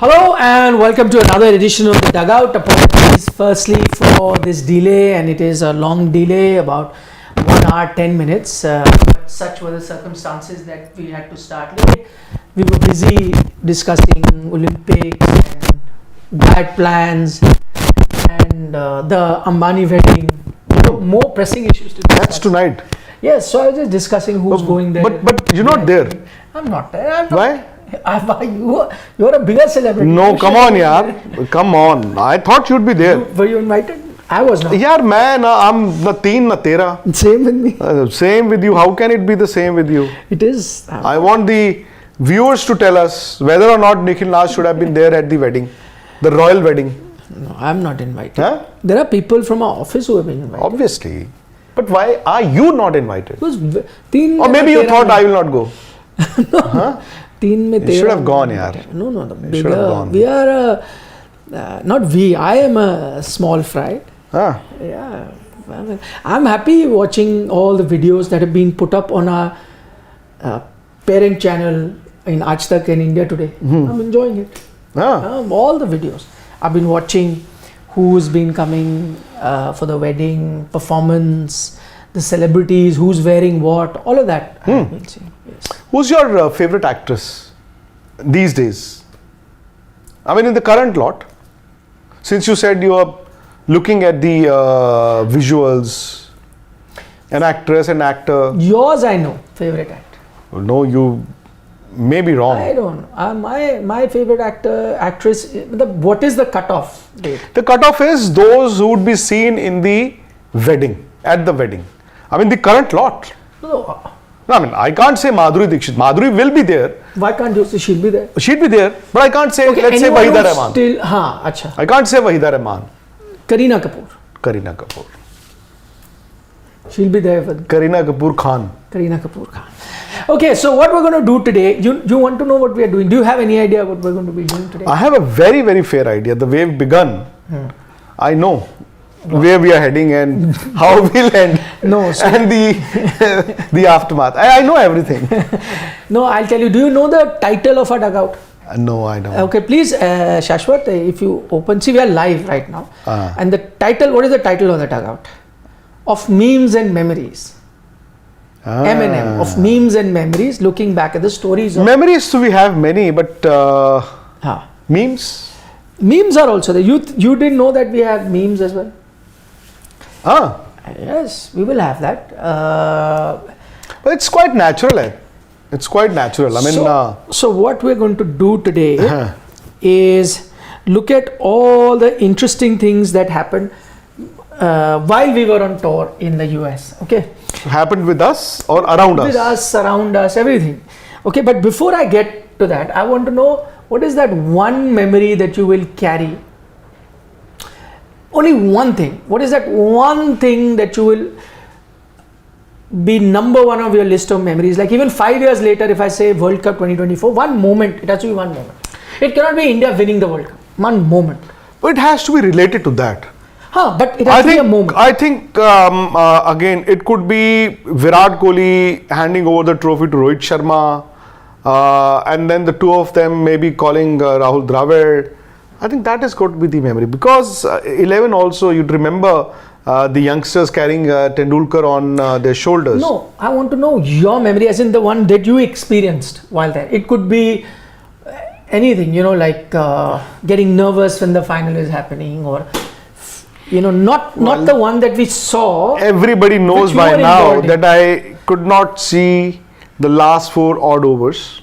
Hello and welcome to another edition of the Dugout. Apologies firstly for this delay, and it is a long delay, about 1 hour 10 minutes. But such were the circumstances that we had to start late. We were busy discussing Olympics and diet plans and the Ambani wedding. More pressing issues to discuss. That's tonight. Yes, so I was just discussing who's going there. But you're not there. I'm not there. Why? You're a bigger celebrity. No, come on, yaar. Come on. I thought you'd be there. Were you invited? I was not. Yaar, I'm na teen na tera. Same with me. Same with you. How can it be the same with you? It is. I want the viewers to tell us whether or not Nikhil Raj should have been there at the wedding, the royal wedding. No, I'm not invited. Huh? There are people from our office who have been invited. Obviously. But why are you not invited? Or maybe you thought I will not go. No. Huh? You should have gone, yaar. No, the you should have gone. We are not we. I am a small fry. Huh? Yeah. I'm happy watching all the videos that have been put up on our parent channel in AajTak in India today. I'm enjoying it. All the videos. I've been watching who's been coming for the wedding, performance, the celebrities, who's wearing what, all of that I've been seeing. Yes. Who's your favorite actress these days? I mean, in the current lot, since you said you are looking at the visuals, an actress, an actor. Yours, I know, favorite actor. No, you may be wrong. I don't know. My favorite actress, what is the cutoff date? The cutoff is those who would be seen in the wedding, at the wedding. I mean, the current lot. No. I mean, I can't say Madhuri Dixit. Madhuri will be there. Why can't you say she'll be there? She'll be there, but I can't say, let's say Wahida Rahman. Still, acha. I can't say Wahida Rahman. Kareena Kapoor. Kareena Kapoor. She'll be there with Kareena Kapoor Khan. Kareena Kapoor Khan. Okay, so what we're going to do today, you want to know what we are doing. Do you have any idea what we're going to be doing today? I have a very, very fair idea. The way we've begun, I know where we are heading and how we'll end. No, so and the aftermath. I know everything. No, I'll tell you. Do you know the title of our dugout? No, I don't. Okay, please, Shashwat, if you open, see, we are live right now. And the title, what is the title of the dugout? Of Memes and Memories. M&M, of Memes and Memories, looking back at the stories of... Memories, so we have many, but memes? Memes are also there. You didn't know that we have memes as well? Yes, we will have that. But it's quite natural. It's quite natural. I mean... So what we're going to do today is look at all the interesting things that happened while we were on tour in the US. Okay. Happened with us or around us? With us, around us, everything. Okay, but before I get to that, I want to know what is that one memory that you will carry? Only one thing. What is that one thing that you will be number one of your list of memories? Like even 5 years later, if I say World Cup 2024, one moment, it has to be one moment. It cannot be India winning the World Cup. One moment. But it has to be related to that. But it has to be a moment. I think again it could be Virat Kohli handing over the trophy to Rohit Sharma, and then the two of them maybe calling Rahul Dravid. I think that is going to be the memory, because 11 also, you'd remember the youngsters carrying Tendulkar on their shoulders. No, I want to know your memory, as in the one that you experienced while there. It could be anything, like getting nervous when the final is happening, or not the one that we saw. Everybody knows by now that I could not see the last 4 odd overs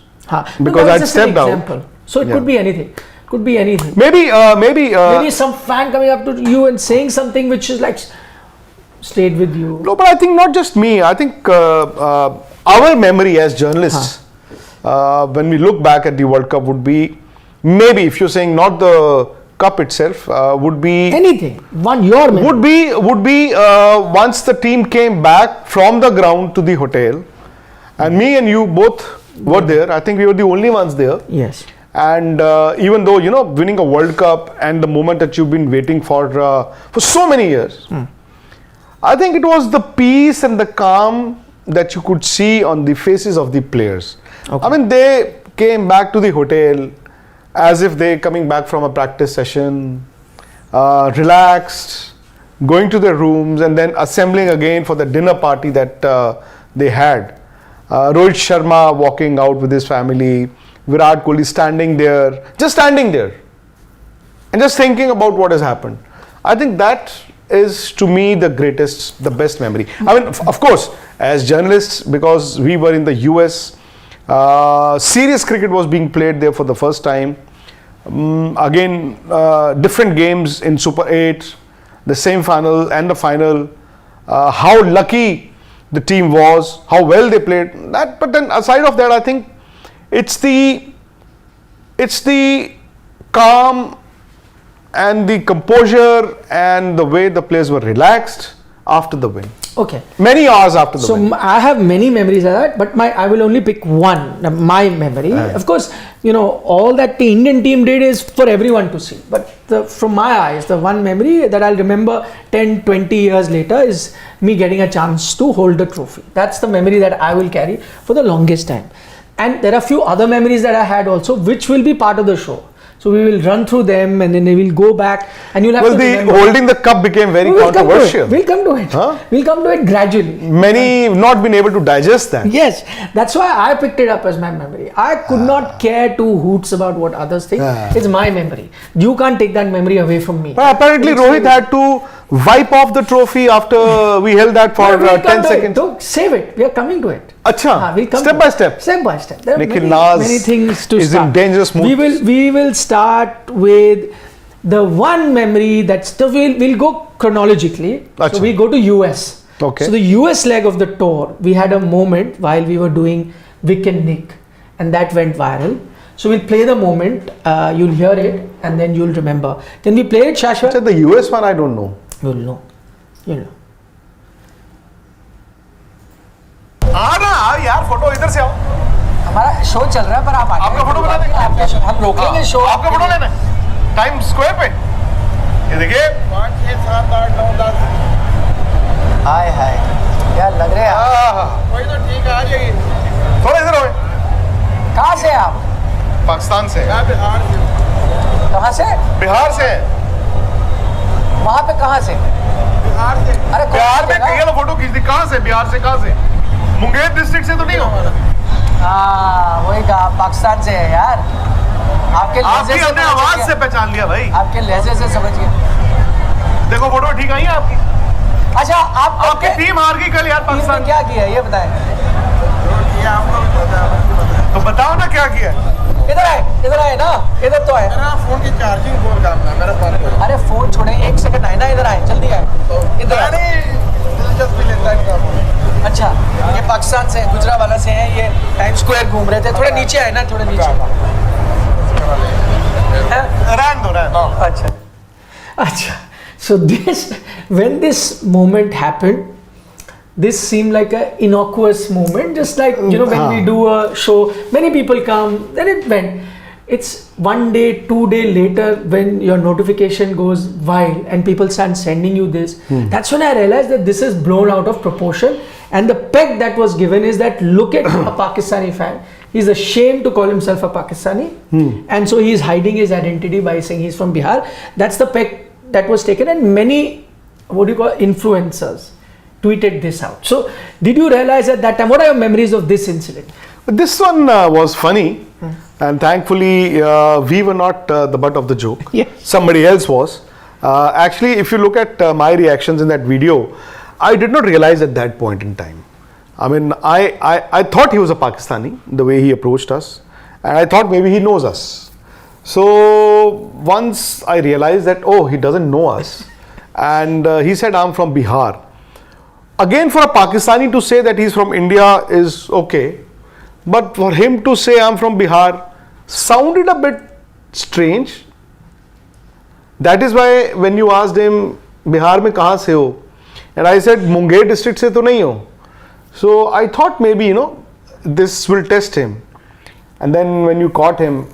because I'd stepped out. So it could be anything. Could be anything. Maybe some fan coming up to you and saying something which is like stayed with you. No, but I think not just me. I think our memory as journalists, when we look back at the World Cup, would be maybe, if you're saying not the cup itself, would be anything. Your memory would be once the team came back from the ground to the hotel, and me and you both were there. I think we were the only ones there. Yes. And even though winning a World Cup and the moment that you've been waiting for so many years, I think it was the peace and the calm that you could see on the faces of the players. Okay. I mean, they came back to the hotel, as if they coming back from a practice session, relaxed, going to their rooms and then assembling again for the dinner party that they had. Rohit Sharma walking out with his family, Virat Kohli standing there, and just thinking about what has happened. I think that is to me the best memory. I mean, of course, as journalists, because we were in the US, serious cricket was being played there for the first time. Again, different games in Super 8, the semi-final and the final. How lucky the team was, how well they played. But then aside of that, I think it's the calm and the composure and the way the players were relaxed after the win. Okay. Many hours after the win. So I have many memories of that, but I will only pick one. My memory, of course, all that the Indian team did is for everyone to see. But from my eyes, the one memory that I'll remember 10, 20 years later is me getting a chance to hold the trophy. That's the memory that I will carry for the longest time. And there are a few other memories that I had also, which will be part of the show. So we will run through them and then they will go back and you'll have to remember. Holding the cup became very controversial. We'll come to it. Huh? We'll come to it gradually. Many not been able to digest that. Yes, that's why I picked it up as my memory. I could not care two hoots about what others think. It's my memory. You can't take that memory away from me. But apparently Rohit had to wipe off the trophy after we held that for 10 seconds. Don't save it. We are coming to it. Acha, we'll come step by step. Step by step. There are many things to is start. In dangerous mood. We will start with the one memory that's we'll go chronologically. Achha. So we go to US. Okay. So the US leg of the tour, we had a moment while we were doing Vic and Nick, and that went viral. So we'll play the moment. You'll hear it, and then you'll remember. Can we play it, Shashwat? The US one, I don't know. You'll know. यार photo इधर से आओ. हमारा show चल रहा है पर आप आपका फोटो बना देंगे. हम रोक लेंगे शो. आपका फोटो लेना है टाइम स्क्वायर पे. ये देखिए 5 6 7 8 9 10. हाय यार लग रहे हैं. कोई तो ठीक है, आ जाइए. थोड़ा इधर आओ. कहाँ से आप? पाकिस्तान से. बिहार से. कहाँ से? बिहार से. वहाँ पे कहाँ से? बिहार से. अरे बिहार में कहीं तो फोटो खींच दी. कहाँ से? बिहार से कहाँ से? मुंगेर डिस्ट्रिक्ट से तो नहीं हो? हाँ वही कहा, पाकिस्तान से है यार. आपके लहजे से अपने आवाज से पहचान लिया भाई. आपके लहजे से समझ गए. देखो फोटो ठीक आई है आपकी. अच्छा आपकी टीम हार गई कल यार पाकिस्तान. क्या किया ये बताएं. तो बताओ ना क्या किया. इधर आए ना, इधर तो आए. फोन की चार्जिंग बोल करना मेरा फोन. अरे फोन छोड़े, 1 सेकंड आए ना, इधर आए, जल्दी आए. इधर दिलचस्पी लेता है. अच्छा, ये पाकिस्तान से गुजरावाला से हैं, ये टाइम स्क्वायर घूम रहे थे. थोड़ा नीचे आए ना, थोड़ा नीचे. रहन दो. अच्छा. So when this moment happened, this seemed like an innocuous moment, just like when we do a show, many people come, then it went. It's 1 day, 2 day later when your notification goes wild and people start sending you this. That's when I realized that this is blown out of proportion, and the peg that was given is that look at a Pakistani fan. He's ashamed to call himself a Pakistani, and so he's hiding his identity by saying he's from Bihar. That's the peg that was taken, and many influencers tweeted this out. So did you realize at that time, what are your memories of this incident? This one was funny, and thankfully we were not the butt of the joke. Yes. Somebody else was. Actually, if you look at my reactions in that video, I did not realize at that point in time. I mean, I thought he was a Pakistani, the way he approached us, and I thought maybe he knows us. So once I realized that, oh, he doesn't know us, and he said, I'm from Bihar. Again, for a Pakistani to say that he's from India is okay, but for him to say I'm from Bihar sounded a bit strange. That is why when you asked him, Bihar mein kahan se ho? And I said, Munger district se to nahi ho. So I thought maybe, this will test him. And then when you caught him,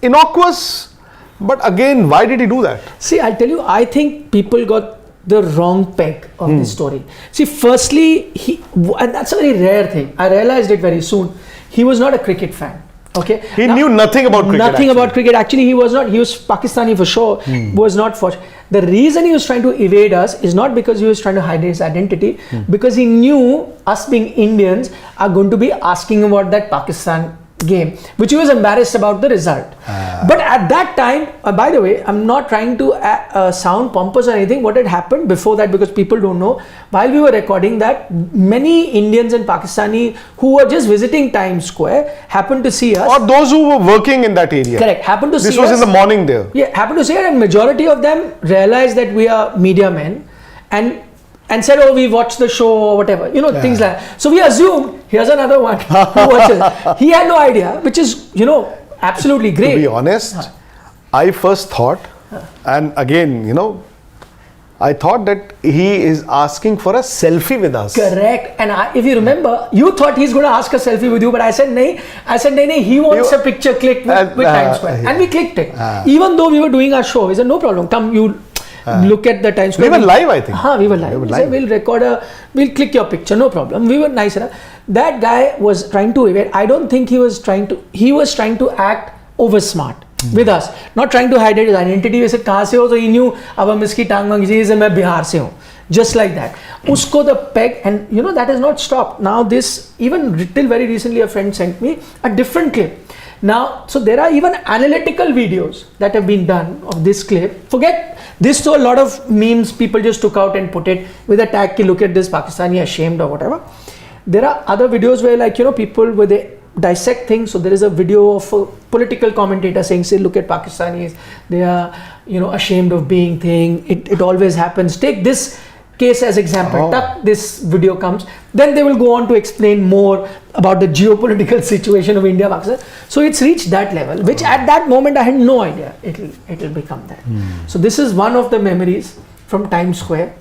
innocuous, but again, why did he do that? See, I'll tell you, I think people got the wrong peg of this story. See, firstly, and that's a very rare thing. I realized it very soon. He was not a cricket fan. Okay. He knew nothing about cricket. Nothing about cricket. Actually, he was not. He was Pakistani for sure. Was not for. The reason he was trying to evade us is not because he was trying to hide his identity, because he knew us being Indians are going to be asking about that Pakistan game, which he was embarrassed about the result. But at that time, by the way, I'm not trying to sound pompous or anything. What had happened before that, because people don't know, while we were recording that, many Indians and Pakistani who were just visiting Times Square happened to see us. Or those who were working in that area. Correct. Happened to see us. This was in the morning there. Yeah, happened to see us, and majority of them realized that we are media men and said, oh, we watched the show or whatever, things like that. So we assumed, here's another one who watches. He had no idea, which is, absolutely great. To be honest, I first thought, and again, I thought that he is asking for a selfie with us. Correct. And if you remember, you thought he's going to ask a selfie with you, but I said, nahin, he wants a picture clicked with Times Square. And we clicked it. Even though we were doing our show, he said, no problem, come, you look at the Times Square. We were live, I think. We were live. He said, we'll click your picture, no problem. We were nice enough. That guy was trying to evade. I don't think he was trying to act over smart with us, not trying to hide his identity. We said, kahan se ho? So he knew, ab hum iski tang mangi, he said, main Bihar se hu. Just like that. Usko the peg, and that has not stopped. Now this, even till very recently, a friend sent me a different clip. Now, so there are even analytical videos that have been done of this clip. Forget this, so a lot of memes people just took out and put it with a tag, ki look at this Pakistani ashamed or whatever. There are other videos where people where they dissect things. So there is a video of a political commentator saying, say, look at Pakistanis, they are ashamed of being thing. It always happens. Take this case as example. This video comes, then they will go on to explain more about the geopolitical situation of India, Pakistan. So it's reached that level, which at that moment I had no idea it'll become that. So this is one of the memories from Times Square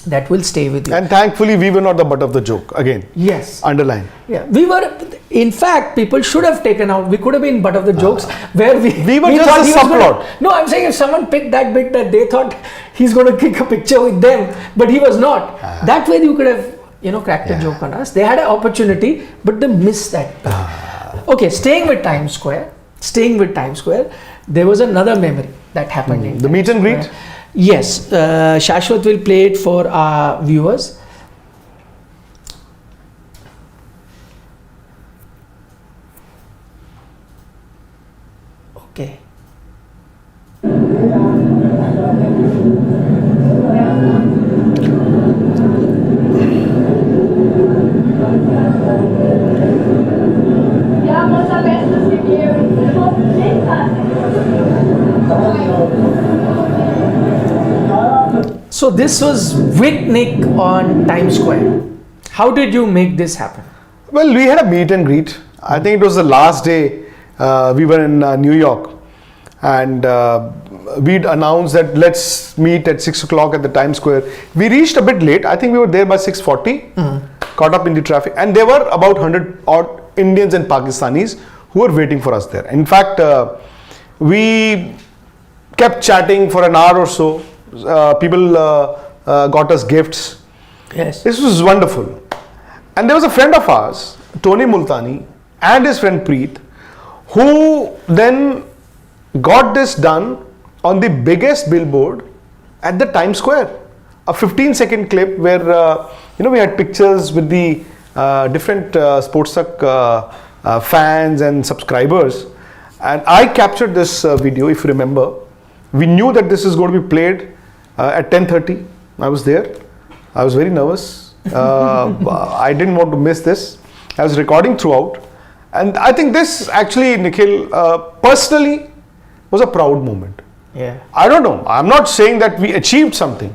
that will stay with you. And thankfully we were not the butt of the joke again. Yes. Underline. Yeah, we were. In fact, people should have taken out. We could have been butt of the jokes where we were just a subplot. No, I'm saying if someone picked that bit that they thought he's going to kick a picture with them, but he was not. That way you could have cracked a joke on us. They had an opportunity, but they missed that. Okay, staying with Times Square. There was another memory that happened in the meet and greet. Yes, Shashwat will play it for our viewers. Okay. So this was with Nick on Times Square. How did you make this happen? Well, we had a meet and greet. I think it was the last day we were in New York, and we'd announced that let's meet at 6 o'clock at the Times Square. We reached a bit late. I think we were there by 6:40, caught up in the traffic, and there were about 100 odd Indians and Pakistanis who were waiting for us there. In fact, we kept chatting for an hour or so. People got us gifts. Yes. This was wonderful. And there was a friend of ours, Tony Multani, and his friend Preet, who then got this done on the biggest billboard at the Times Square. A 15-second clip where we had pictures with the different SportsTak fans and subscribers, and I captured this video. If you remember, we knew that this is going to be played at 10:30. I was there. I was very nervous. I didn't want to miss this. I was recording throughout, and I think this actually, Nikhil, personally was a proud moment. Yeah. I don't know. I'm not saying that we achieved something,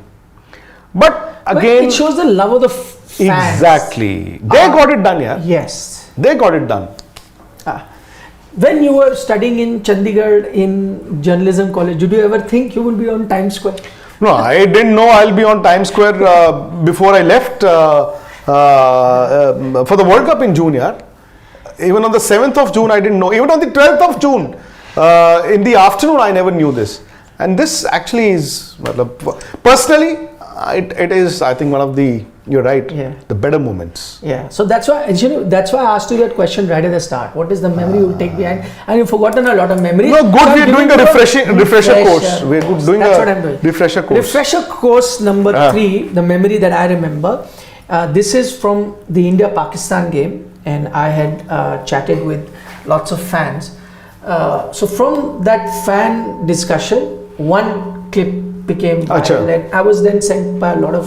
but again, it shows the love of the fans. Exactly. They got it done, yeah. Yes. They got it done. When you were studying in Chandigarh in journalism college, did you ever think you will be on Times Square? No, I didn't know I'll be on Times Square before I left for the World Cup in June. Yeah. Even on the 7th of June, I didn't know. Even on the 12th of June, in the afternoon, I never knew this. And this actually is, personally, it is, I think, one of the, you're right, Yeah. the better moments. Yeah, so that's why actually that's why I asked you that question right at the start. What is the memory you take behind? And you've forgotten a lot of memories. No, good. So I'm We're doing giving a you refresher course. We're doing That's a what I'm doing. refresher course. Refresher course number 3, the memory that I remember. This is from the India-Pakistan game, and I had chatted with lots of fans. So from that fan discussion, one clip became viral, and I was then sent by a lot of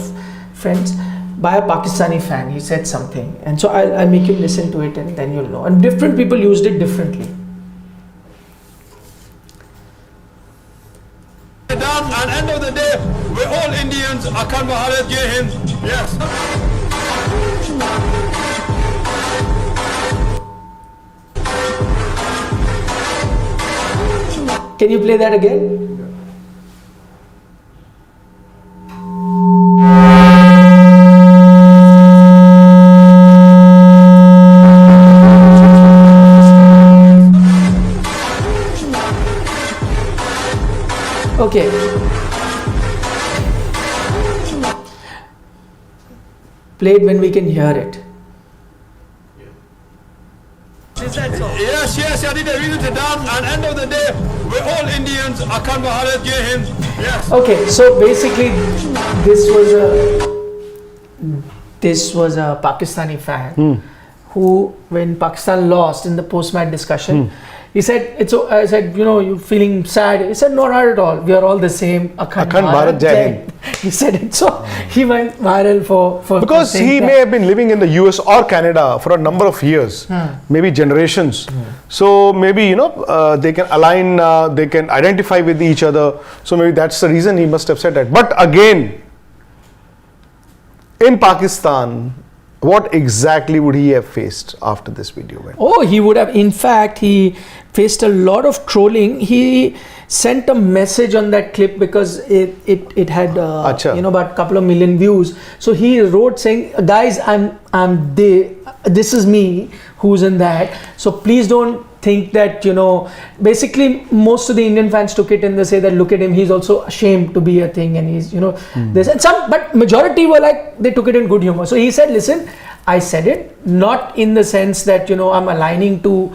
friends by a Pakistani fan. He said something, and so I'll make you listen to it, and then you'll know. And different people used it differently. And end of the day, we're all Indians. Akan Bharat Jai Hind. Yes. Can you play that again? Okay. Play it when we can hear it. Yes, Yadi Devi Tadam. And end of the day, we're all Indians. Akan Bharat Jai Hind. Yes. Okay, so basically, this was a Pakistani fan who, when Pakistan lost in the post-match discussion, he said, I said, you're feeling sad. He said, no, not at all. We are all the same. Akhand Bharat Jai Hind. He said it. So he went viral for because he may have been living in the US or Canada for a number of years, maybe generations. So maybe, they can align, they can identify with each other. So maybe that's the reason he must have said that. But again, in Pakistan, what exactly would he have faced after this video went? Oh, he would have. In fact, he faced a lot of trolling. He sent a message on that clip because it had about a couple of million views. So he wrote saying, "Guys, this is me who's in that. So please don't think that basically most of the Indian fans took it and they say that look at him, he's also ashamed to be a thing, and he's this and some, but majority were like, they took it in good humor. So he said, listen, I said it not in the sense that I'm aligning to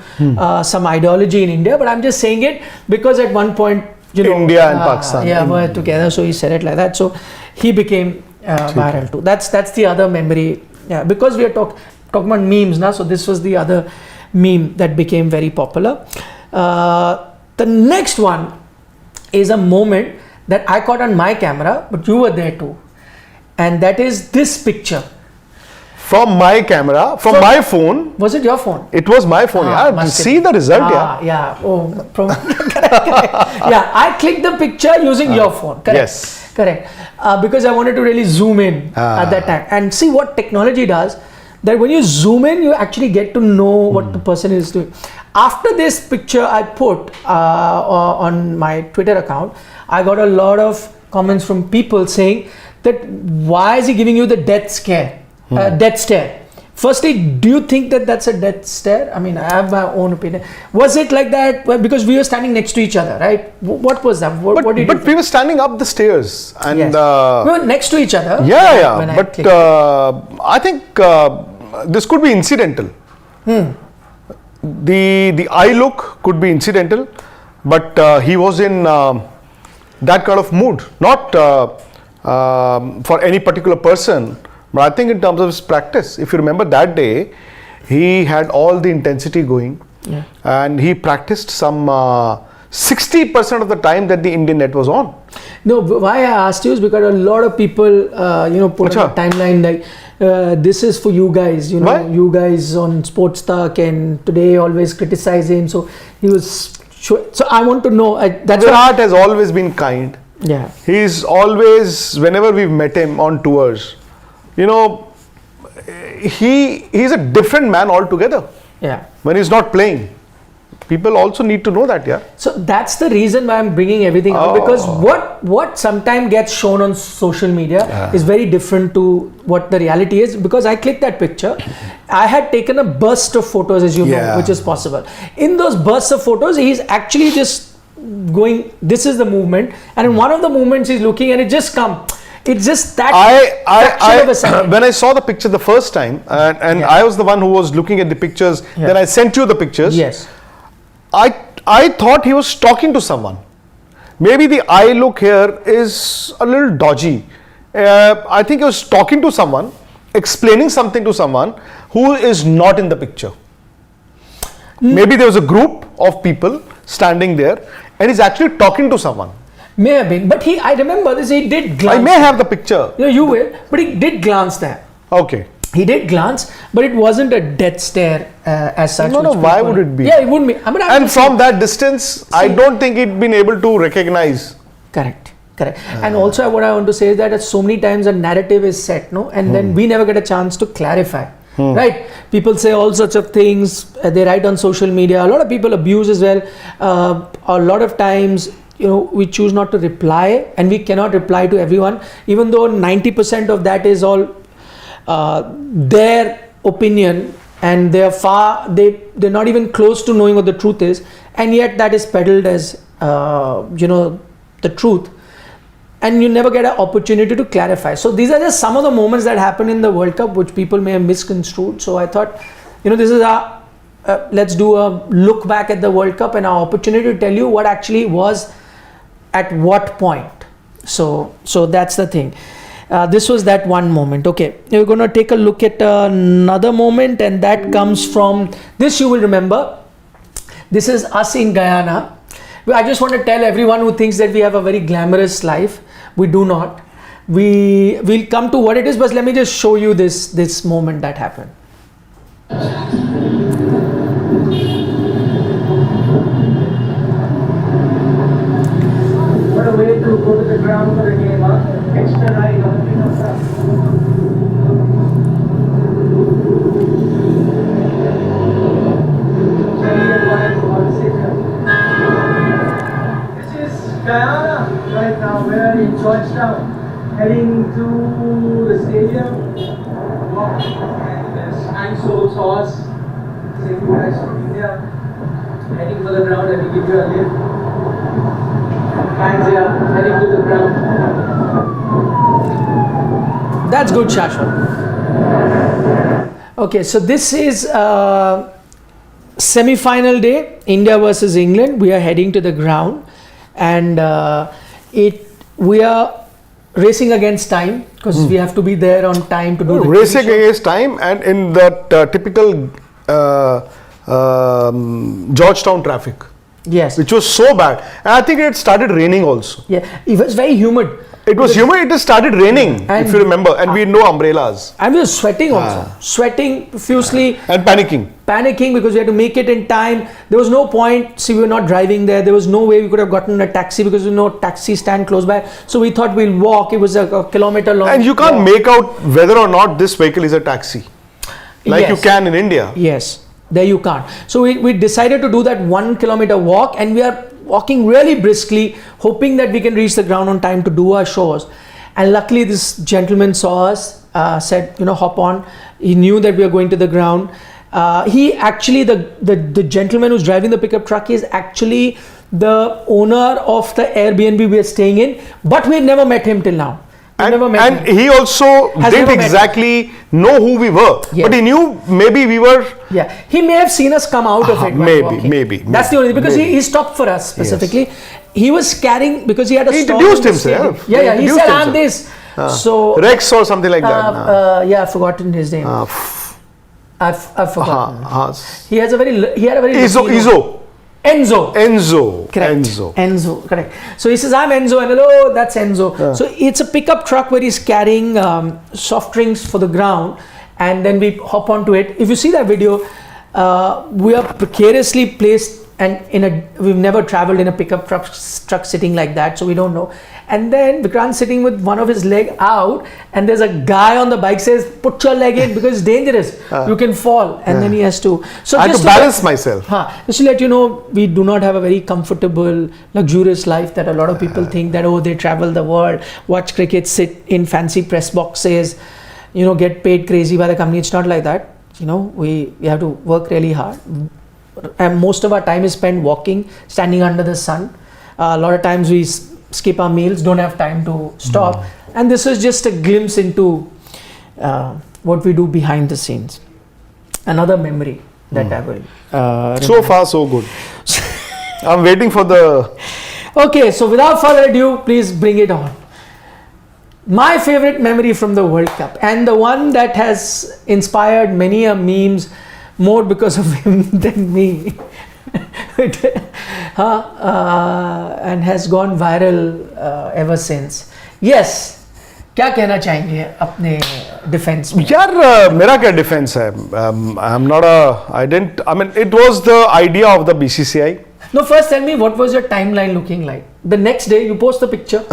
some ideology in India, but I'm just saying it because at one point India and Pakistan were together, so he said it like that. So he became viral too. That's the other memory. Yeah, because we are talking about memes now, so this was the other meme that became very popular. The next one is a moment that I caught on my camera, but you were there too, and that is this picture. From my camera, from my phone. Was it your phone? It was my phone. Yeah, see the result. Yeah. Oh, correct. Yeah, I clicked the picture using your phone. Correct. Yes. Correct. Because I wanted to really zoom in at that time and see what technology does. That when you zoom in, you actually get to know what the person is doing. After this picture I put on my Twitter account, I got a lot of comments from people saying that why is he giving you the death stare? Firstly, do you think that that's a death stare? I mean, I have my own opinion. Was it like that? Well, because we were standing next to each other, right? What was that? What did you think? We were standing up the stairs and yes. We were next to each other. Yeah. But I think this could be incidental. The eye look could be incidental, but he was in that kind of mood, not for any particular person. But I think in terms of his practice, if you remember that day, he had all the intensity going, and he practiced some 60% of the time that the Indian net was on. No, why I asked you is because a lot of people, put on a timeline like, this is for you guys, you guys on Sports Talk, and today always criticize him. So he was, so I want to know. Virat has always been kind. Yeah. He's always, whenever we've met him on tours, he's a different man altogether. Yeah. When he's not playing. People also need to know that, yeah. So that's the reason why I'm bringing everything out, because what sometimes gets shown on social media is very different to what the reality is. Because I clicked that picture, I had taken a burst of photos, as you know, which is possible. In those bursts of photos, he's actually just going, this is the movement, and in one of the movements he's looking and it just comes. It's just that fraction of a second. When I saw the picture the first time, and Yeah. I was the one who was looking at the pictures, Yeah. then I sent you the pictures. Yes. I thought he was talking to someone. Maybe the eye look here is a little dodgy. I think he was talking to someone, explaining something to someone who is not in the picture. Maybe there was a group of people standing there and he's actually talking to someone. May have been, but I remember this, he did glance. I may have the picture. You will, but he did glance there. Okay. He did glance, but it wasn't a death stare as such. No, why would it be? Yeah, it wouldn't be. I mean, And from that distance, I don't think he'd been able to recognize. Correct. And also what I want to say is that so many times a narrative is set, no? And then we never get a chance to clarify. Right? People say all sorts of things, they write on social media, a lot of people abuse as well. A lot of times, we choose not to reply, and we cannot reply to everyone, even though 90% of that is all their opinion, and they're not even close to knowing what the truth is, and yet that is peddled as the truth, and you never get an opportunity to clarify. So these are just some of the moments that happen in the World Cup which people may have misconstrued. So I thought, this is let's do a look back at the World Cup and our opportunity to tell you what actually was at what point. So that's the thing. This was that one moment. Okay, we're going to take a look at another moment, and that comes from this. You will remember, this is us in Guyana. I just want to tell everyone who thinks that we have a very glamorous life. We do not. We'll come to what it is, but let me just show you this moment that happened. What a way to go to the ground for a game, huh? Extra ride on the pickup truck. This is Guyana right now. We're in Georgetown, heading to the stadium. And there's Ansol's horse. Say you guys from India, heading for the ground. Let me give you a lift. Fans here, heading to the ground. That's good, Shashwat. Okay, so this is semi-final day, India versus England. We are heading to the ground, and we are racing against time because we have to be there on time to do the Racing against time, and in that typical Georgetown traffic. Yes. Which was so bad. And I think it had started raining also. Yeah, it was very humid. It was humid, it had started raining, if you remember. And we had no umbrellas. And we were sweating also. Sweating profusely. And panicking. Because we had to make it in time. There was no point. See, we were not driving there. There was no way we could have gotten a taxi because there was no taxi stand close by. So we thought we'll walk. It was a kilometer long. And you can't make out whether or not this vehicle is a taxi. Like you can in India. Yes. There you can't. So we decided to do that 1 kilometer walk, and we are walking really briskly, hoping that we can reach the ground on time to do our shows. And luckily this gentleman saw us, said, hop on. He knew that we are going to the ground. He actually, the gentleman who's driving the pickup truck is actually the owner of the Airbnb we are staying in, but we had never met him till now. And he also didn't exactly know who we were, but he knew maybe we were. Yeah, he may have seen us come out of it. Maybe. That's the only thing, because he stopped for us specifically. Yes. He was carrying, because he had a He stall. introduced himself. Yeah, he said, I'm this. So Rex or something like that. Yeah, I've forgotten his name. I've forgotten. He had a very Enzo. Correct. Enzo, correct. So he says, I'm Enzo, and hello, that's Enzo. So it's a pickup truck where he's carrying soft drinks for the ground, and then we hop onto it. If you see that video, we are precariously placed, and we've never traveled in a pickup truck sitting like that, so we don't know. And then Vikrant's sitting with one of his leg out, and there's a guy on the bike says, put your leg in because it's dangerous. You can fall. And then he has to. So I had to balance myself. Just to let you know, we do not have a very comfortable, luxurious life that a lot of people think that, they travel the world, watch cricket, sit in fancy press boxes, get paid crazy by the company. It's not like that. We have to work really hard. And most of our time is spent walking, standing under the sun. A lot of times we skip our meals, don't have time to stop. And this is just a glimpse into what we do behind the scenes. Another memory that I will. So far, so good. I'm waiting for the. Okay, so without further ado, please bring it on. My favorite memory from the World Cup, and the one that has inspired many a memes more because of him than me, and has gone viral ever since. Yes, क्या कहना चाहेंगे अपने defence में? यार मेरा क्या defence है? I'm not a. I didn't. I mean, it was the idea of the BCCI. No, first tell me what was your timeline looking like? The next day you post the picture.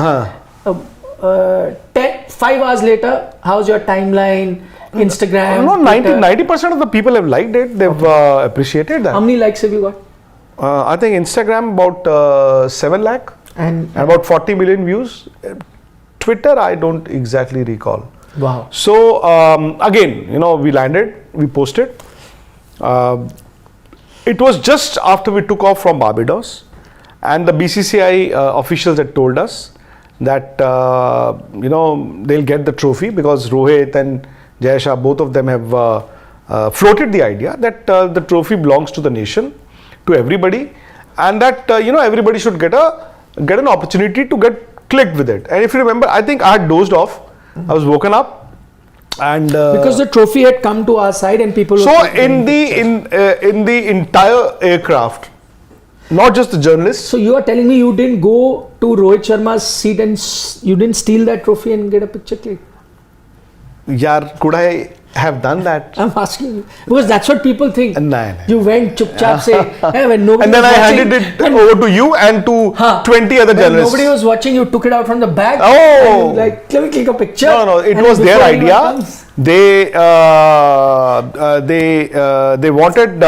5 hours later, how's your timeline? Instagram? No, 90% of the people have liked it. They've appreciated that. How many likes have you got? I think Instagram about 7 lakh And about 40 million views. Twitter, I don't exactly recall. wow. So again, we landed, we posted. It was just after we took off from Barbados, and the BCCI officials had told us that they'll get the trophy because Rohit and Jayasha, both of them have floated the idea that the trophy belongs to the nation, to everybody, and that everybody should get an opportunity to get clicked with it. And if you remember, I think I had dozed off. I was woken up. And Because the trophy had come to our side and people were so taking pictures. in the entire aircraft, not just the journalists. So you are telling me you didn't go to Rohit Sharma's seat and you didn't steal that trophy and get a picture click? Yaar, could I have done that? I'm asking you because that's what people think. No. You went chupchap say, hey, when nobody And then was I watching, handed it over to you and to 20 other when journalists. nobody was watching, you took it out from the bag. Oh. And like, let me click a picture. No, it And was then their before anyone idea. comes- They wanted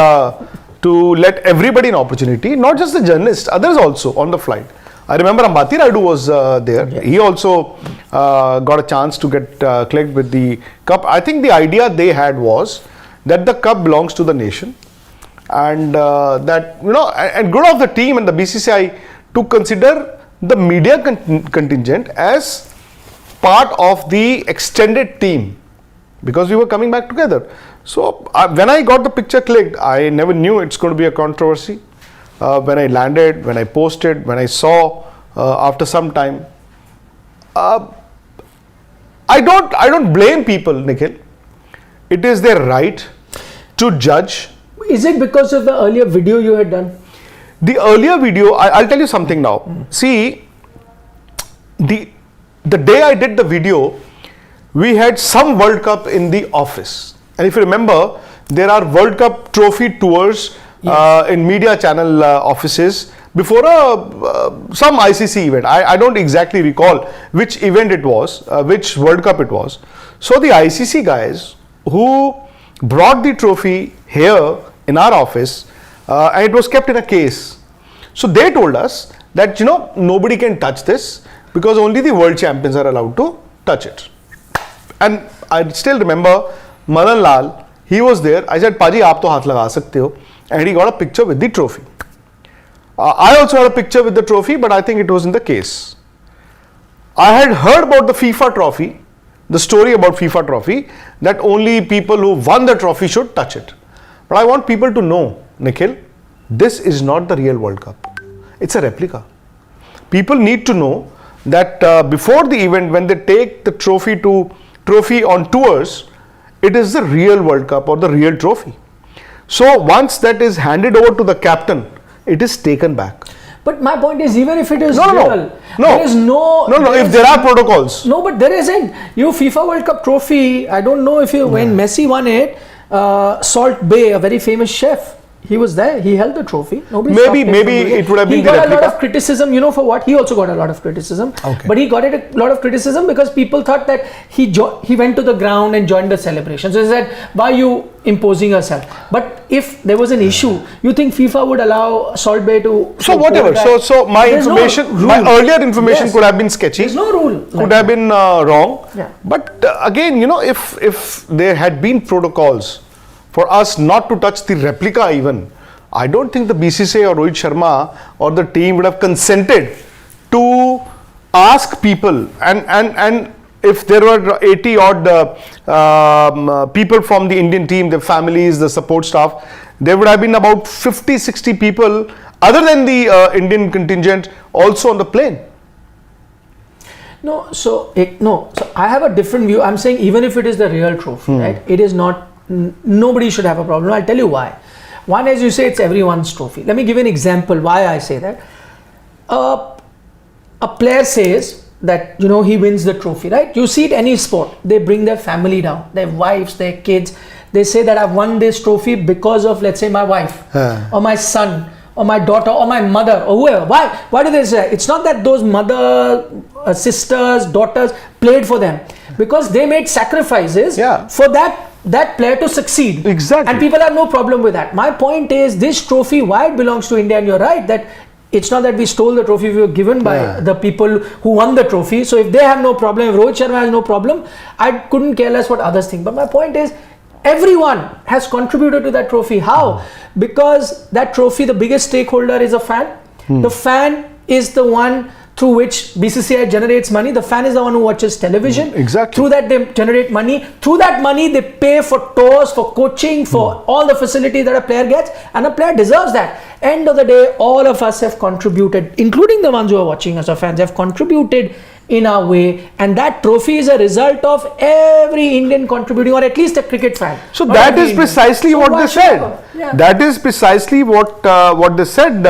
to let everybody an opportunity, not just the journalists, others also on the flight. I remember Ambati Raidu was there. Yeah. He also got a chance to get clicked with the cup. I think the idea they had was that the cup belongs to the nation, and that and good of the team and the BCCI to consider the media contingent as part of the extended team, because we were coming back together. So when I got the picture clicked, I never knew it's going to be a controversy. When I landed, when I posted, when I saw after some time, I don't blame people, Nikhil. It is their right to judge. Is it because of the earlier video you had done? The earlier video, I'll tell you something now. See, the day I did the video, we had some World Cup in the office. And if you remember, there are World Cup trophy tours in media channel offices before some ICC event. I don't exactly recall which event it was, which World Cup it was. So the ICC guys who brought the trophy here in our office, and it was kept in a case. So they told us that nobody can touch this because only the world champions are allowed to touch it. And I still remember Madan Lal, he was there. I said, Paji, aap to haath laga sakte ho. And he got a picture with the trophy. I also had a picture with the trophy, but I think it was in the case. I had heard about the FIFA trophy, the story about FIFA trophy, that only people who won the trophy should touch it. But I want people to know, Nikhil, this is not the real World Cup. It's a replica. People need to know that before the event, when they take the trophy on tours, it is the real World Cup or the real trophy. So once that is handed over to the captain, it is taken back. But my point is, even if it is No. there is no. If there are protocols. No, but there isn't. You FIFA World Cup trophy, I don't know if when Messi won it, Salt Bay, a very famous chef, he was there. He held the trophy. Nobody stopped him from doing it would have been He the got a lot replica. of criticism. You know for what? He also got a lot of criticism. Okay. But he got a lot of criticism because people thought that he went to the ground and joined the celebration. So they said, why are you imposing yourself? But if there was an issue, you think FIFA would allow Salt Bay to... So whatever. that? So my There's no information, rule. my earlier information Yes. could have been sketchy. There's no rule. Could have been wrong. Yeah. But again, if there had been protocols for us not to touch the replica even, I don't think the BCCI or Rohit Sharma or the team would have consented to ask people and if there were 80 odd people from the Indian team, the families, the support staff, there would have been about 50-60 people other than the Indian contingent also on the plane. No, so I have a different view. I'm saying even if it is the real trophy, right? It is not. Nobody should have a problem. I'll tell you why. One, as you say, it's everyone's trophy. Let me give you an example why I say that. A player says that he wins the trophy, right? You see it any sport. They bring their family down, their wives, their kids. They say that I've won this trophy because of, let's say, my wife or my son or my daughter or my mother or whoever. Why do they say? It's not that those mother, sisters, daughters played for them, because they made sacrifices for that player to succeed. Exactly. And people have no problem with that. My point is, this trophy, why it belongs to India, and you're right that it's not that we stole the trophy, we were given by the people who won the trophy. So if they have no problem, if Rohit Sharma has no problem, I couldn't care less what others think. But my point is, everyone has contributed to that trophy. How? Because that trophy, the biggest stakeholder is a fan. The fan is the one through which BCCI generates money. The fan is the one who watches television. Exactly. Through that they generate money. Through that money they pay for tours, for coaching, for all the facilities that a player gets, and a player deserves that. End of the day, all of us have contributed, including the ones who are watching us, our fans, have contributed in our way, and that trophy is a result of every Indian contributing, or at least a cricket fan. So that is precisely what they said. That is precisely what they said.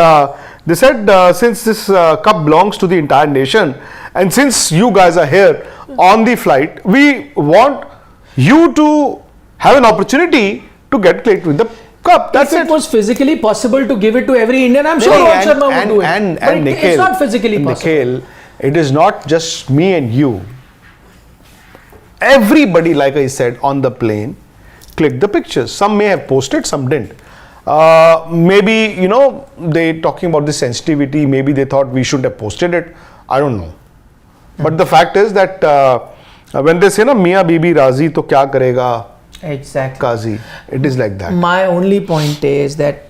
They said since this cup belongs to the entire nation, and since you guys are here on the flight, we want you to have an opportunity to get clicked with the cup. That's if it was physically possible to give it to every Indian, I'm sure Rohit Sharma would do it. But Nikhil, it's not physically possible. Nikhil, it is not just me and you. Everybody, like I said, on the plane clicked the pictures. Some may have posted, some didn't. Maybe they talking about the sensitivity, maybe they thought we shouldn't have posted it. I don't know. But the fact is that when they say na Mia Bibi Razi to kya karega exactly Kazi, it is like that. My only point is that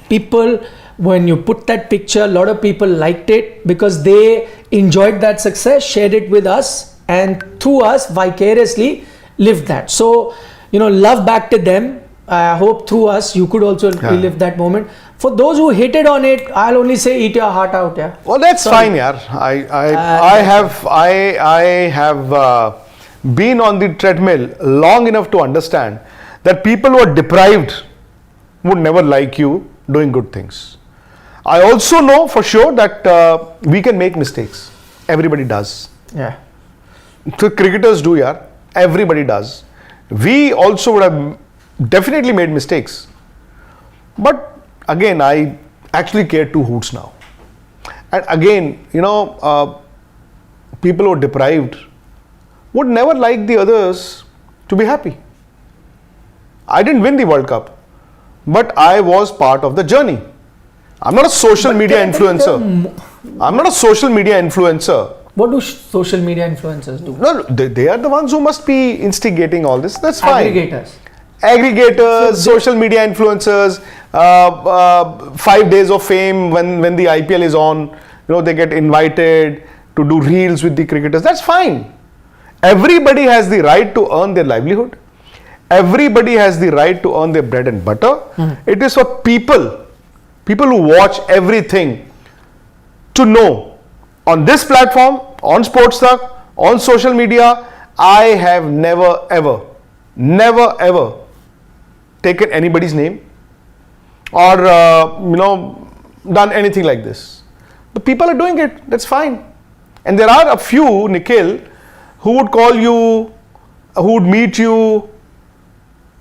people, when you put that picture, a lot of people liked it because they enjoyed that success, shared it with us, and through us vicariously lived that. So love back to them. I hope through us you could also relive that moment. For those who hated on it, I'll only say eat your heart out. Yeah. Well, that's fine, yaar. I have been on the treadmill long enough to understand that people who are deprived would never like you doing good things. I also know for sure that we can make mistakes. Everybody does. Yeah. The cricketers do, yaar. Everybody does. We also would have definitely made mistakes, but again I actually care two hoots now. And again, people who are deprived would never like the others to be happy. I didn't win the World Cup, but I was part of the journey. I'm not a social media influencer. I'm not a social media influencer. What do social media influencers do? No, they are the ones who must be instigating all this. That's fine. Aggregators, social media influencers, 5 days of fame when the IPL is on, they get invited to do reels with the cricketers. That's fine. Everybody has the right to earn their livelihood. Everybody has the right to earn their bread and butter. It is for people who watch everything to know. On this platform, on SportsTak, on social media, I have never ever taken anybody's name or done anything like this. But people are doing it. That's fine. And there are a few, Nikhil, who would call you, who would meet you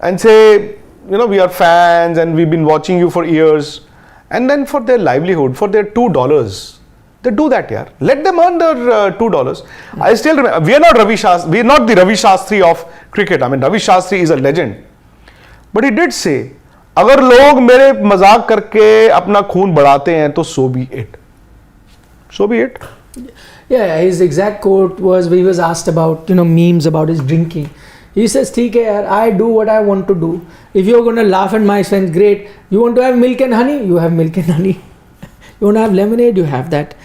and say, we are fans and we've been watching you for years. And then for their livelihood, for their $2, they do that, yaar. Let them earn their $2. I still remember, we are not the Ravi Shastri of cricket. I mean, Ravi Shastri is a legend. But he did say, अगर लोग मेरे मजाक करके अपना खून बढ़ाते हैं तो so be it. So be it. Yeah, his exact quote was, he was asked about, memes about his drinking. He says, "ठीक है यार, I do what I want to do. If you're going to laugh at my expense, great. You want to have milk and honey? You have milk and honey. You want to have lemonade? You have that."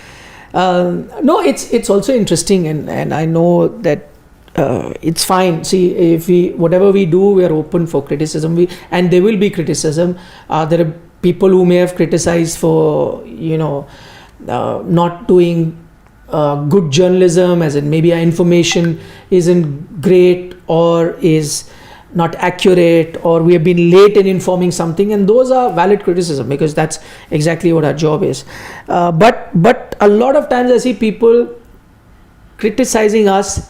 No, it's also interesting, and I know that it's fine. See, if whatever we do, we are open for criticism. And there will be criticism. There are people who may have criticized for, not doing good journalism, as in maybe our information isn't great or is not accurate, or we have been late in informing something, and those are valid criticism because that's exactly what our job is. But a lot of times I see people criticizing us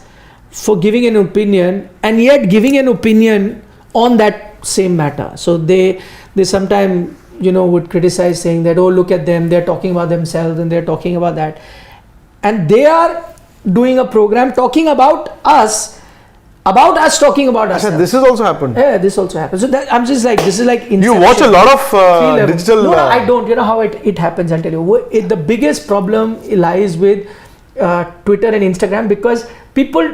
for giving an opinion, and yet giving an opinion on that same matter. So they sometimes would criticize, saying that, oh, look at them, they're talking about themselves and they're talking about that, and they are doing a program talking about us talking about us. This has also happened. Yeah, this also happens. So I'm just like, this is like Inception. You watch a lot of digital. No, I don't. You know how it happens. I'll tell you. The biggest problem lies with Twitter and Instagram, because people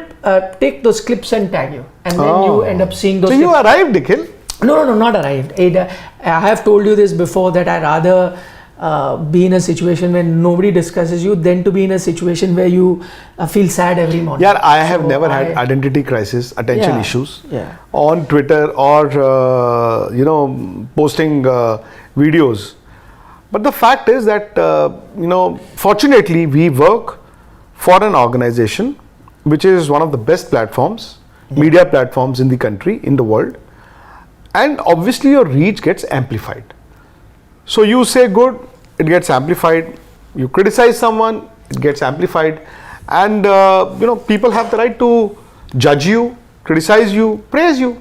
take those clips and tag you, and then you end up seeing those. So clips. you arrived, Nikhil? No, not arrived. I have told you this before, that I rather be in a situation where nobody discusses you than to be in a situation where you feel sad every morning. Yeah, I have never had identity crisis, attention issues on Twitter or posting videos. But the fact is that fortunately we work for an organization which is one of the best platforms, media platforms in the country, in the world, and obviously your reach gets amplified. So you say good, it gets amplified. You criticize someone, it gets amplified, and people have the right to judge you, criticize you, praise you.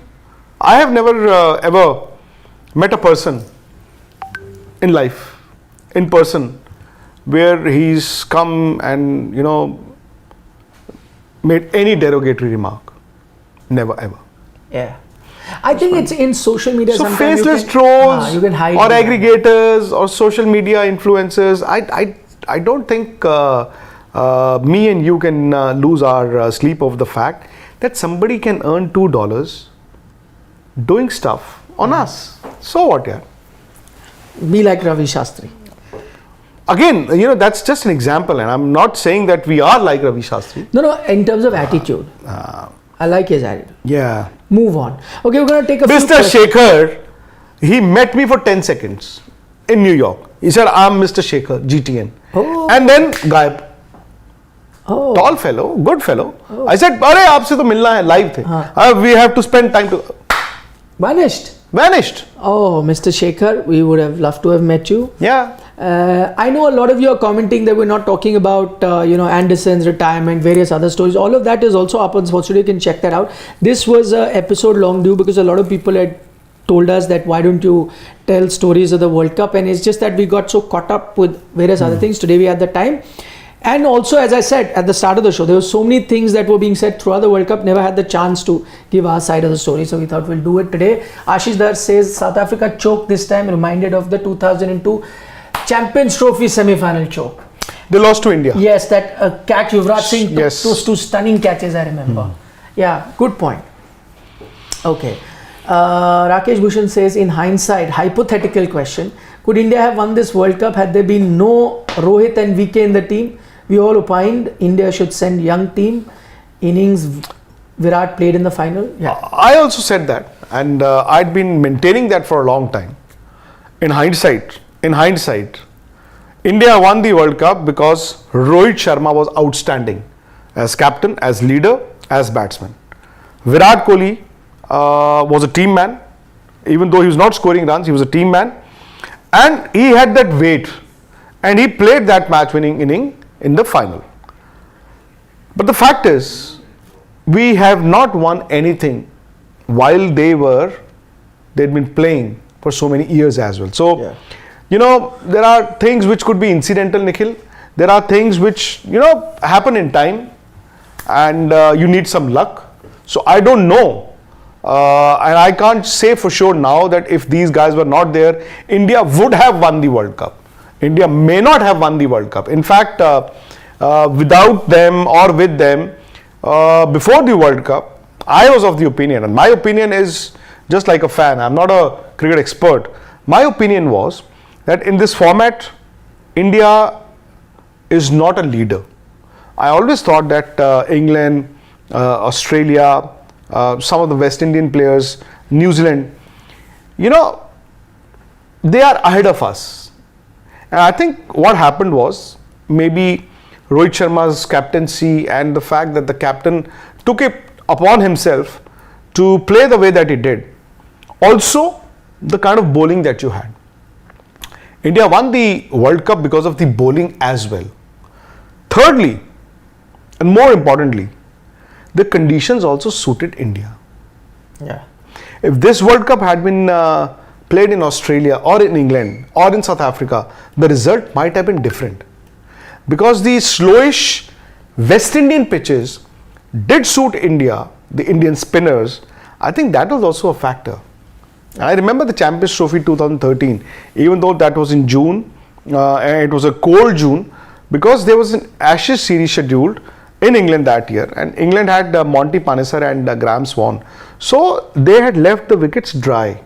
I have never ever met a person in life, in person, where he's come and made any derogatory remark. Never ever. Yeah. I think it's in social media. So sometimes faceless trolls you can hide or aggregators or social media influencers, I don't think me and you can lose our sleep over the fact that somebody can earn $2 doing stuff on us. So what, yeah? Be like Ravi Shastri. Again, that's just an example, and I'm not saying that we are like Ravi Shastri. No, in terms of attitude. I like his attitude. Yeah. Move on. Okay, we're going to take a Mr. Shekhar, he met me for 10 seconds in New York. He said, I'm Mr. Shekhar, GTN. Oh. And then, Gayab. Oh. Tall fellow, good fellow. Oh. I said, "Arey, aapse to milna hai, live the. We have to spend time to." Vanished. Oh, Mr. Shekhar, we would have loved to have met you. Yeah. I know a lot of you are commenting that we're not talking about Anderson's retirement, various other stories. All of that is also up on Sports Studio. You can check that out. This was an episode long due because a lot of people had told us that why don't you tell stories of the World Cup, and it's just that we got so caught up with various other things. Today we had the time. And also, as I said at the start of the show, there were so many things that were being said throughout the World Cup, never had the chance to give our side of the story. So we thought we'll do it today. Ashish Dar says South Africa choked this time, reminded of the 2002 Champions Trophy semi-final choke. They lost to India. Yes, that catch Yuvraj Singh took those two stunning catches, I remember. Yeah, good point. Okay. Rakesh Bhushan says, in hindsight, hypothetical question, could India have won this World Cup had there been no Rohit and VK in the team? We all opined India should send young team. Innings Virat played in the final. Yeah. I also said that, and I'd been maintaining that for a long time. In hindsight, India won the World Cup because Rohit Sharma was outstanding as captain, as leader, as batsman. Virat Kohli was a team man. Even though he was not scoring runs, he was a team man. And he had that weight. And he played that match-winning inning in the final. But the fact is, we have not won anything while they'd been playing for so many years as well. So, there are things which could be incidental, Nikhil. There are things which, happen in time, and you need some luck. So I don't know. And I can't say for sure now that if these guys were not there, India would have won the World Cup. India may not have won the World Cup. In fact, without them or with them, before the World Cup, I was of the opinion, and my opinion is just like a fan, I'm not a cricket expert. My opinion was that in this format, India is not a leader. I always thought that England, Australia, some of the West Indian players, New Zealand, they are ahead of us. And I think what happened was maybe Rohit Sharma's captaincy and the fact that the captain took it upon himself to play the way that he did. Also, the kind of bowling that you had. India won the World Cup because of the bowling as well. Thirdly, and more importantly, the conditions also suited India. Yeah. If this World Cup had been played in Australia or in England or in South Africa, the result might have been different. Because the slowish West Indian pitches did suit India, the Indian spinners. I think that was also a factor. I remember the Champions Trophy 2013, even though that was in June, and it was a cold June, because there was an Ashes series scheduled in England that year, and England had Monty Panesar and Graham Swan. So they had left the wickets dry.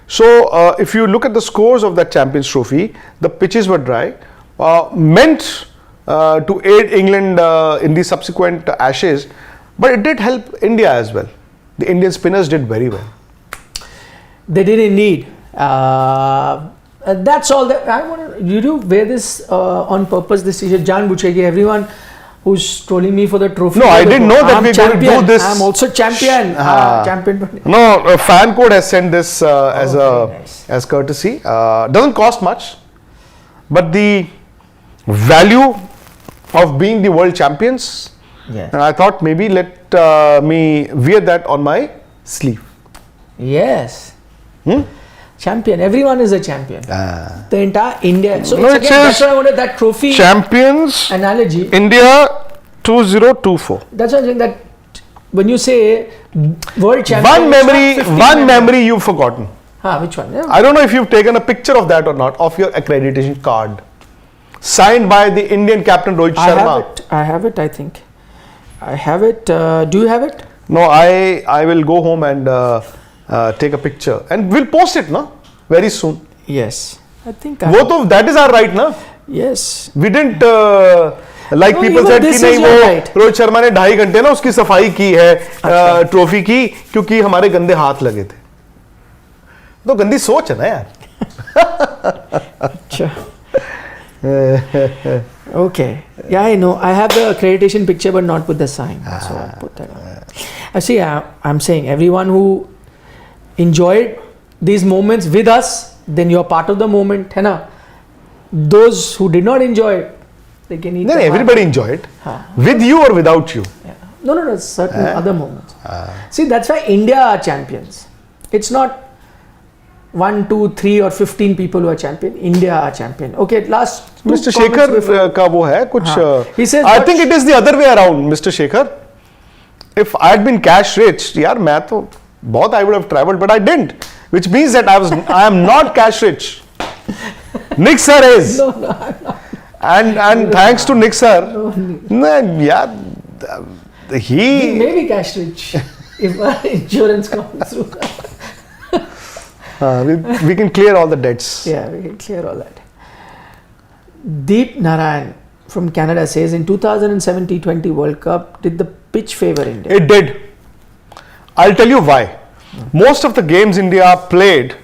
So if you look at the scores of that Champions Trophy, the pitches were dry, meant to aid England in the subsequent Ashes, but it did help India as well. The Indian spinners did very well. They did indeed. That's all that I want. You do wear this on purpose. This t-shirt, Jan Buchegi. Everyone who's trolling me for the trophy. No, I didn't know that we're going to do this. I'm also champion. Champion. No, a fan code has sent this Nice. as courtesy. Doesn't cost much, but the value of being the world champions. Yes. And I thought maybe let me wear that on my sleeve. Yes. Champion. Everyone is a champion. The entire India. So No, it's it again, that's says why I wanted that trophy Champions analogy. India 2024. That's why I'm saying that when you say world champion. One memory you've forgotten. Which one? Yeah. I don't know if you've taken a picture of that or not, of your accreditation card. Signed by the Indian captain Rohit Sharma. I have it, I think. I have it. Do you have it? No, I will go home and take a picture. And we'll post it, no? Very soon. Yes. I think That is our right, na? Yes. We didn't like No, people even said this कि नहीं is your वो right. Rohit Sharma ने 2.5 घंटे ना उसकी सफाई की है ट्रॉफी की क्योंकि हमारे गंदे हाथ लगे थे. तो गंदी सोच है ना यार. Okay. Yeah, I know. I have the accreditation picture, but not with the sign. So I'll put that on. See, I'm saying everyone who enjoyed these moments with us, then you're part of the moment, है ना? Those who did not enjoy it, they can eat. No, the everybody enjoyed it. With you or without you. Yeah. No, certain other moments. See, that's why India are champions. It's not 1, 2, 3 or 15 people who are champion. India are champion. Okay, last two Mr. comments Shekhar before- का वो है कुछ. He says, I but- think it is the other way around, Mr. Shekhar. If I had been cash rich, यार मैं तो बहुत I would have travelled, but I didn't. Which means that I am not cash rich. Nick sir is. No, I'm not. And thanks to Nick sir. Yeah, He may be cash rich if our insurance comes through. we can clear all the debts. Yeah, we can clear all that. Deep Narayan from Canada says, in 2007 T20 World Cup, did the pitch favor India? It did. I'll tell you why. Most of the games India played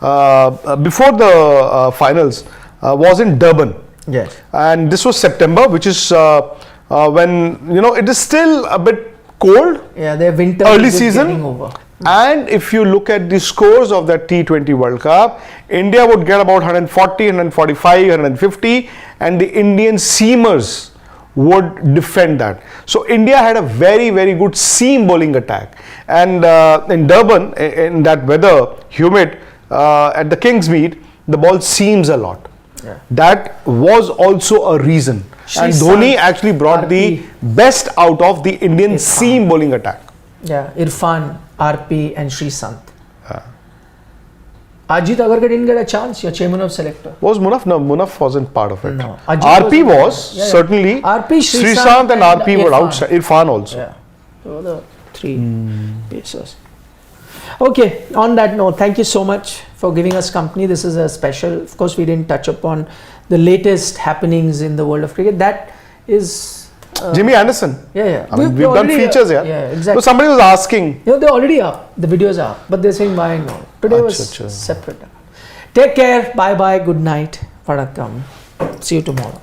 before the finals was in Durban. Yes. And this was September, which is when it is still a bit cold. Yeah, their winter Early is just season. getting over. And if you look at the scores of that T20 World Cup, India would get about 140, 145, 150, and the Indian seamers would defend that. So India had a very, very good seam bowling attack. And in Durban, in that weather, humid, at the Kingsmead, the ball seams a lot. Yeah. That was also a reason. And Dhoni actually brought the best out of the Indian seam bowling attack. Yeah, Irfan, RP and Shrikant. Ajit Agarkar didn't get a chance, your chairman of selector. Was Munaf? No, Munaf wasn't part of it. No. RP was certainly. RP, Shrikant and RP were outside. Irfan also. Yeah, so the three pacers. Okay, on that note, thank you so much for giving us company. This is a special. Of course, we didn't touch upon the latest happenings in the world of cricket. That is Jimmy Anderson. Yeah. I mean, They're we've done already, features, yeah. Yeah, So exactly. somebody was asking. They're already up. The videos are up, but they're saying why no. Today was Acha. separate. Take care. Bye bye. Good night. Vanakkam. See you tomorrow.